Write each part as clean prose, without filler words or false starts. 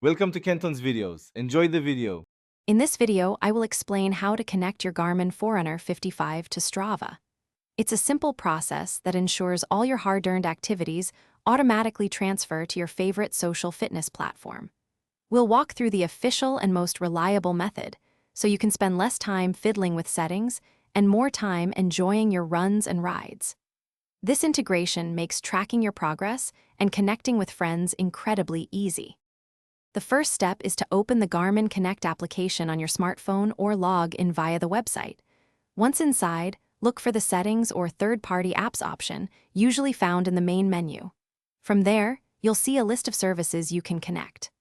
Welcome to Kenton's videos. Enjoy the video. In this video, I will explain how to connect your Garmin Forerunner 55 to Strava. It's a simple process that ensures all your hard-earned activities automatically transfer to your favorite social fitness platform. We'll walk through the official and most reliable method, so you can spend less time fiddling with settings and more time enjoying your runs and rides. This integration makes tracking your progress and connecting with friends incredibly easy. The first step is to open the Garmin Connect application on your smartphone or log in via the website. Once inside, look for the Settings or Third-Party Apps option, usually found in the main menu. From there, you'll see a list of services you can connect.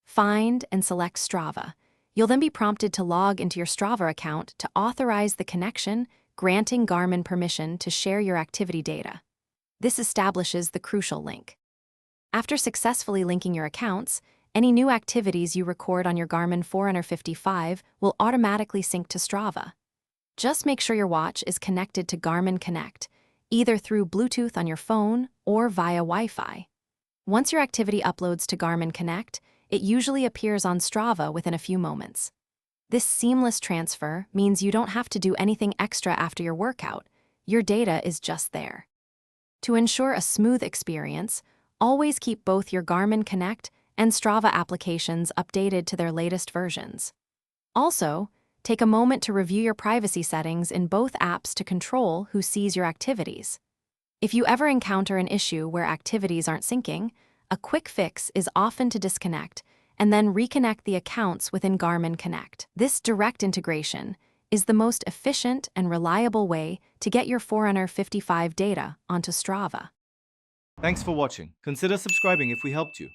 Find and select Strava. You'll then be prompted to log into your Strava account to authorize the connection, granting Garmin permission to share your activity data. This establishes the crucial link. After successfully linking your accounts, any new activities you record on your Garmin Forerunner 55 will automatically sync to Strava. Just make sure your watch is connected to Garmin Connect, either through Bluetooth on your phone or via Wi-Fi. Once your activity uploads to Garmin Connect, it usually appears on Strava within a few moments. This seamless transfer means you don't have to do anything extra after your workout. Your data is just there. To ensure a smooth experience, always keep both your Garmin Connect and Strava applications updated to their latest versions. Also, take a moment to review your privacy settings in both apps to control who sees your activities. If you ever encounter an issue where activities aren't syncing, a quick fix is often to disconnect and then reconnect the accounts within Garmin Connect. This direct integration is the most efficient and reliable way to get your Forerunner 55 data onto Strava. Thanks for watching. Consider subscribing if we helped you.